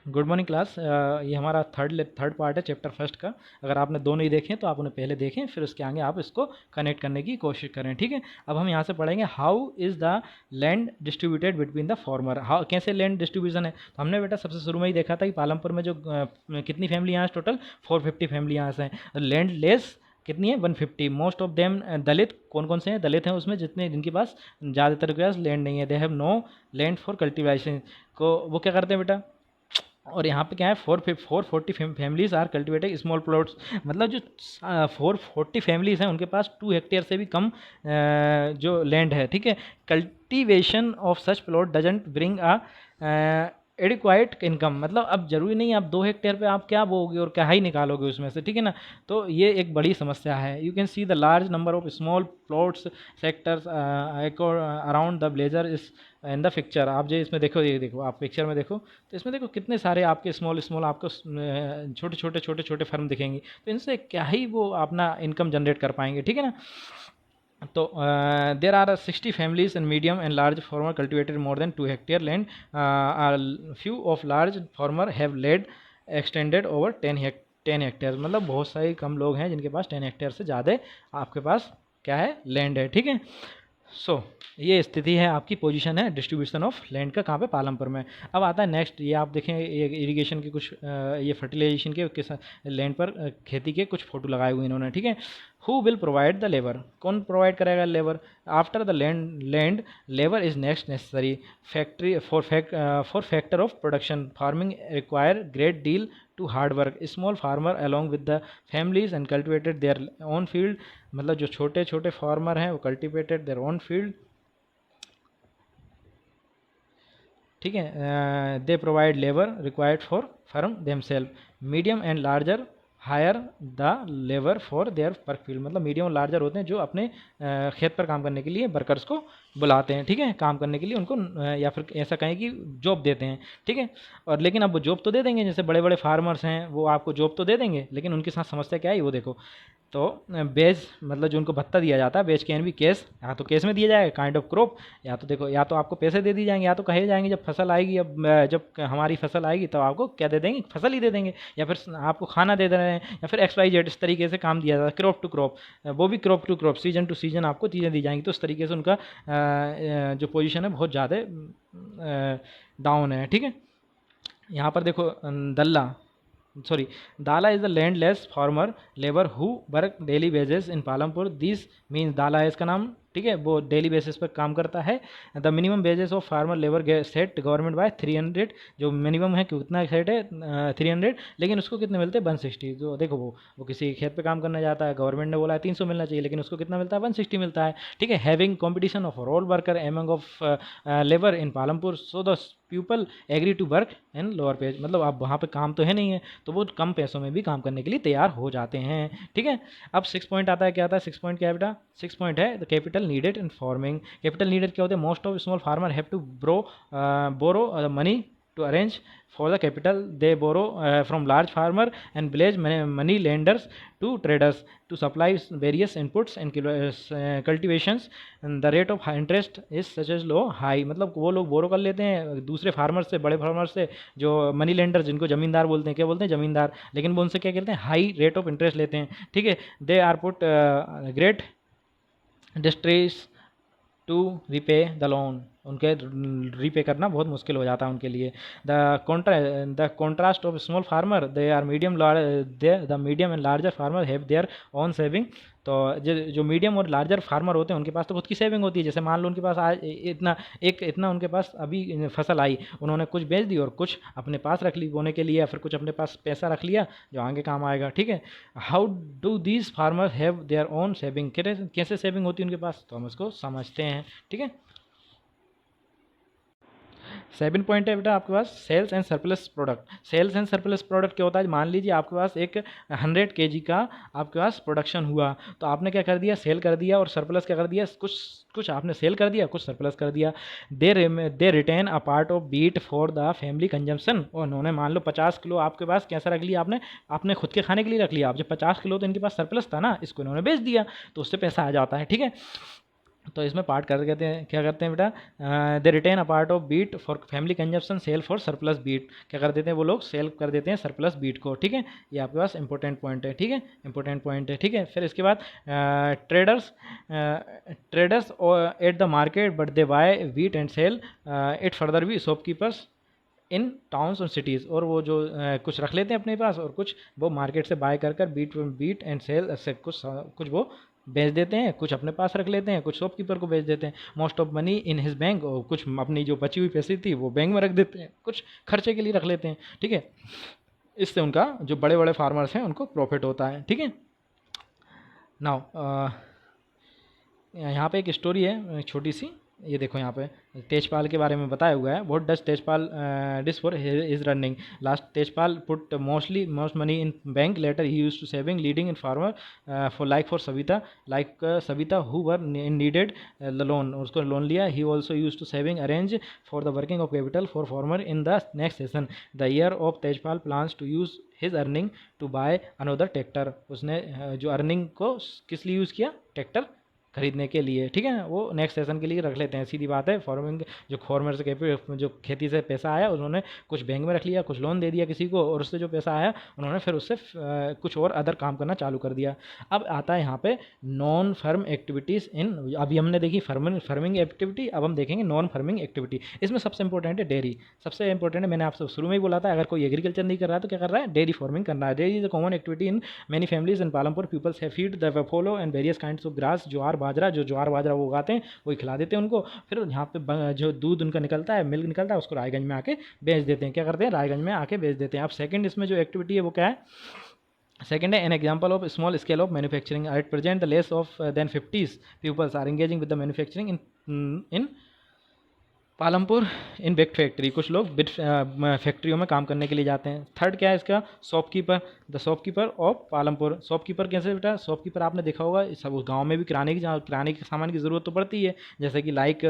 Good morning class. ये हमारा third part है चैप्टर फर्स्ट का। अगर आपने दो नहीं देखे तो आप उन्हें पहले देखें, फिर उसके आगे आप इसको कनेक्ट करने की कोशिश करें, ठीक है। अब हम यहाँ से पढ़ेंगे how is the land distributed between the farmer. How कैसे लैंड डिस्ट्रीब्यूशन है। तो हमने बेटा सबसे शुरू में ही देखा था कि पालमपुर में जो कितनी फैमिली यहाँ टोटल 450 फैमिली यहाँ से हैं। लैंड लेस कितनी है 150। मोस्ट ऑफ देम दलित। कौन कौन से हैं दलित हैं उसमें, जितने जिनके पास ज़्यादातर के पास लैंड नहीं है। They have no land for cultivation. को वो क्या करते हैं बेटा, और यहाँ पे क्या है 440 families are cultivating small plots. मतलब जो 440 फैमिलीज हैं उनके पास 2 हेक्टेयर से भी कम जो लैंड है, ठीक है। Cultivation of such plot doesn't bring a adequate income. मतलब अब जरूरी नहीं आप 2 हेक्टेयर पे आप क्या बोगे और क्या ही निकालोगे उसमें से, ठीक है ना। तो ये एक बड़ी समस्या है। You can see the large number of small plots sectors around the blazer is in the picture. आप जो इसमें देखो, ये देखो आप पिक्चर में देखो, तो इसमें देखो कितने सारे आपके स्मॉल स्मॉल आपको छोटे छोटे फर्म दिखेंगी। तो इनसे क्या ही वो अपना इनकम जनरेट कर पाएंगे, ठीक है ना। तो there are 60 families in medium and large farmer cultivated more than 2 hectare land. Few of large farmer have led extended over 10 hectare. मतलब बहुत सारे कम लोग हैं जिनके पास 10 हेक्टेयर से ज़्यादा आपके पास क्या है लैंड है, ठीक है। सो ये स्थिति है, आपकी पोजीशन है डिस्ट्रीब्यूशन ऑफ लैंड का, कहाँ पे पालमपुर में। अब आता है नेक्स्ट, ये आप देखें ये इरिगेशन के कुछ ये फर्टिलाइजेशन के किस लैंड पर खेती के कुछ फोटो लगाए हुए इन्होंने, ठीक है। Who will provide the labour. कौन प्रोवाइड करेगा labour. After the land labour is next necessary factory for factor of production. Farming require great deal to hard work. Small farmer along with the families and cultivated their own field. मतलब जो छोटे छोटे farmer हैं वो cultivated their own field, ठीक है। They provide labour required for firm themselves. Medium and larger hire the labour for their work field. मतलब medium और लार्जर होते हैं जो अपने खेत पर काम करने के लिए वर्कर्स को बुलाते हैं, ठीक है, काम करने के लिए उनको या फिर ऐसा कहें कि जॉब देते हैं, ठीक है। और लेकिन अब वो जॉब तो दे देंगे, जैसे बड़े बड़े फार्मर्स हैं वो आपको जॉब तो दे देंगे, लेकिन उनके साथ समस्या क्या है वो देखो। तो बेज मतलब जो उनको भत्ता दिया जाता है, बेज कैन भी कैश, या तो कैश में दिया जाएगा काइंड ऑफ क्रॉप, या तो देखो या तो आपको पैसे दे दिए जाएंगे, या तो कहे जाएंगे जब फसल आएगी, अब जब हमारी फसल आएगी तो आपको क्या दे देंगे, फसल ही दे देंगे, या फिर आपको खाना दे दे रहे हैं, या फिर XYZ इस तरीके से काम दिया जाता है क्रॉप टू क्रॉप। वो भी crop to crop, season to season आपको चीज़ें दी जाएंगी। तो उस तरीके से उनका जो पोजीशन है बहुत ज़्यादा डाउन है, ठीक है। यहाँ पर देखो दल्ला सॉरी दाला is the landless farmer labour who work daily basis in Palampur. This means दाला है इसका नाम, ठीक है, वो डेली बेसिस पर काम करता है। The minimum basis of farmer labour set government by 300। जो मिनिमम है कितना सेट है 300, लेकिन उसको कितने मिलते हैं 160। तो देखो वो किसी खेत पे काम करने जाता है, गवर्नमेंट ने बोला है 300 मिलना चाहिए, लेकिन उसको कितना मिलता है 160 मिलता है, ठीक है। Having competition of all worker among of labour in Palampur, so the people agree to work in lower page. मतलब अब वहाँ पे काम तो है नहीं है, तो वो कम पैसों में भी काम करने के लिए तैयार हो जाते हैं, ठीक है। अब 6 पॉइंट आता है, क्या आता है 6 पॉइंट, क्या है बेटा 6 पॉइंट है the capital needed in farming. Capital needed क्या होते हैं, most of small farmer have to borrow money to arrange for the capital. They borrow from large farmer and village money lenders to traders to supply various inputs and cultivations, and the rate of interest is such as low high। मतलब वो लोग बोरो कर लेते हैं दूसरे farmer से, बड़े farmer से, जो मनी लेंडर जिनको ज़मींदार बोलते हैं, क्या बोलते हैं ज़मींदार, लेकिन वो उनसे क्या कहते हैं हाई रेट ऑफ इंटरेस्ट लेते हैं, ठीक है। They are put great distress to repay the loan. उनके रीपे करना बहुत मुश्किल हो जाता है उनके लिए। The contrast of small farmer they are medium the medium and larger farmer have their own saving. तो जो मीडियम और लार्जर फार्मर होते हैं उनके पास तो खुद की सेविंग होती है। जैसे मान लो उनके पास आज इतना उनके पास अभी फसल आई, उन्होंने कुछ बेच दी और कुछ अपने पास रख ली बोने के लिए, या फिर कुछ अपने पास पैसा रख लिया जो आगे काम आएगा, ठीक है। How do these farmer have their own saving. कैसे सेविंग होती है उनके पास, तो हम इसको समझते हैं, ठीक है। 7 पॉइंट है बेटा आपके पास sales and surplus product. Sales and surplus product क्या होता है, मान लीजिए आपके पास एक 100 kg का आपके पास प्रोडक्शन हुआ, तो आपने क्या कर दिया सेल कर दिया, और सरप्लस क्या कर दिया, कुछ आपने सेल कर दिया, कुछ सरप्लस कर दिया। They retain a part of wheat for the family consumption. और उन्होंने मान लो 50 किलो आपके पास कैसा रख लिया, आपने खुद के खाने के लिए रख लिया। आप जब 50 किलो तो इनके पास सरप्लस था ना, इसको इन्होंने बेच दिया, तो उससे पैसा आ जाता है, ठीक है। तो इसमें पार्ट कर कहते हैं, क्या करते हैं बेटा, they retain a part of wheat for family consumption, sell for surplus wheat, क्या कर देते हैं वो लोग, सेल कर देते हैं सरप्लस बीट को। ठीक है, ये आपके पास इंपॉर्टेंट पॉइंट है। ठीक है, इंपॉर्टेंट पॉइंट है। ठीक है, फिर इसके बाद traders traders at the market but they buy wheat and sell it further भी शॉपकीपर्स इन टाउन्स और सिटीज़, और वो जो कुछ रख लेते हैं अपने पास और कुछ वो मार्केट से बाय कर बीट एंड सेल से कुछ वो बेच देते हैं, कुछ अपने पास रख लेते हैं, कुछ शॉपकीपर को बेच देते हैं। Most of money in his bank, और कुछ अपनी जो बची हुई पैसे थी वो बैंक में रख देते हैं, कुछ खर्चे के लिए रख लेते हैं। ठीक है, इससे उनका जो बड़े बड़े फार्मर्स हैं उनको प्रॉफिट होता है। ठीक है, नाउ यहाँ पे एक स्टोरी है छोटी सी, ये देखो यहाँ पे तेजपाल के बारे में बताया हुआ है। What does Tejpal this for is running last, Tejpal put most money in bank, later he use to saving leading in farmer for Savita who were needed loan, उसको लोन लिया। He also use to saving arrange for the working of capital for farmer in the next session the year of Tejpal plans to use his earning to buy another tractor, उसने जो earning को किस लिए use किया, tractor खरीदने के लिए। ठीक है, वो नेक्स्ट सेशन के लिए रख लेते हैं, सीधी बात है। फार्मिंग जो फार्मर से जो खेती से पैसा आया उन्होंने कुछ बैंक में रख लिया, कुछ लोन दे दिया किसी को, और उससे जो पैसा आया उन्होंने फिर उससे कुछ और अदर काम करना चालू कर दिया। अब आता है यहाँ पे नॉन फर्म एक्टिविटीज़ इन, अभी हमने देखी फार्मिंग एक्टिविटी, अब हम देखेंगे नॉन फार्मिंग एक्टिविटी। इसमें सबसे इंपॉर्टेंट है डेयरी, सबसे इंपॉर्टेंट है, मैंने आपसे शुरू में ही बोला था, अगर कोई एग्रीकल्चर नहीं कर रहा है तो क्या कर रहा है, डेयरी फार्मिंग करना है। Dairy is a common activity in many families in Palampur, peoples have feed the buffalo and various kinds of grass, jowar bajra, जो ज्वार बाजरा वो उगाते हैं वही खिला देते हैं उनको, फिर यहाँ पे जो दूध उनका निकलता है, मिल्क निकलता है, उसको रायगंज में आके बेच देते हैं। क्या करते हैं, रायगंज में आके बेच देते हैं। अब सेकंड इसमें जो एक्टिविटी है वो क्या है, सेकेंड है an example of small scale of manufacturing, at present the less of than 50 peoples are engaging with the manufacturing in Palampur in big factory, कुछ लोग बिग फैक्ट्रियों में काम करने के लिए जाते हैं। थर्ड क्या है इसका, shopkeeper, the shopkeeper of Palampur. Shopkeeper कैसे बेटा, शॉपकीपर आपने देखा होगा सब उस गाँव में भी किराने के सामान की ज़रूरत तो पड़ती है, जैसे कि लाइक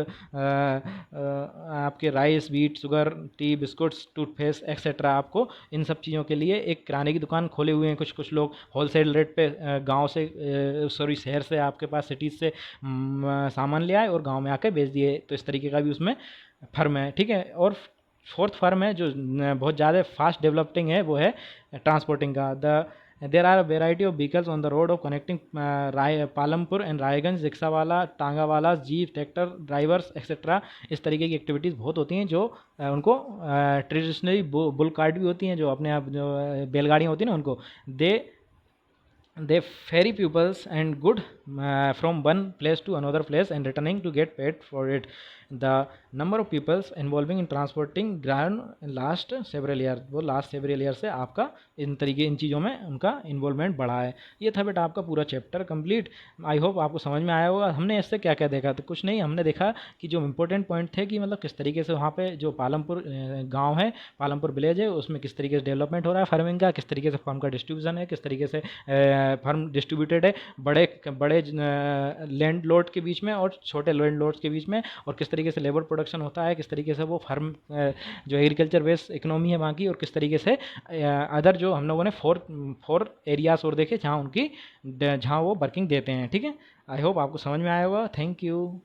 आपके rice, wheat, sugar, T, biscuits, toothpaste etcetera, आपको इन सब चीज़ों के लिए एक किराने की दुकान खोले हुए हैं कुछ लोग, होलसेल रेट पे गाँव से शहर से आपके पास सिटीज़ से सामान ले आए और गाँव में आके बेच दिए, तो इस तरीके का भी उसमें फर्म है। ठीक है, और फोर्थ फर्म है जो बहुत ज़्यादा फास्ट डेवलपिंग है, वो है ट्रांसपोर्टिंग का। There are variety of vehicles on the road of connecting Palampur and Raiganj, rickshaw वाला, टांगा वाला, जीप, ट्रैक्टर ड्राइवर्स एक्सेट्रा, इस तरीके की एक्टिविटीज़ बहुत होती हैं जो उनको ट्रेडिशनली बुल कार्ट भी होती हैं, जो अपने आप जो बैलगाड़ियाँ होती हैं ना उनको, they ferry pupils and good from one place to another place and returning to get paid for it. The number of pupils involving in transporting ground last several years, वो लास्ट सेवरल ईयर से आपका इन चीज़ों में उनका involvement बढ़ा है। ये था बेटा आपका पूरा चैप्टर कंप्लीट। आई होप आपको समझ में आया होगा। हमने इससे क्या क्या देखा, तो कुछ नहीं, हमने देखा कि जो इंपॉर्टेंट पॉइंट थे कि मतलब किस तरीके से वहाँ पे जो पालमपुर गांव है, पालमपुर विलेज है, उसमें किस तरीके से डेवलपमेंट हो रहा है फार्मिंग का, किस तरीके से फार्म का डिस्ट्रीब्यूशन है, किस तरीके से फार्म डिस्ट्रीब्यूटेड है बड़े लैंड लॉट के बीच में और छोटे लैंड लॉट्स के बीच में, और किस तरीके से लेबर प्रोडक्शन होता है, किस तरीके से वो फार्म जो एग्रीकल्चर बेस्ड इकोनॉमी है वहाँ की, और किस तरीके से अदर जो हम लोगों ने फोर एरियाज और देखे जहाँ वो वर्किंग देते हैं। ठीक है, आई होप आपको समझ में आया होगा। Thank you.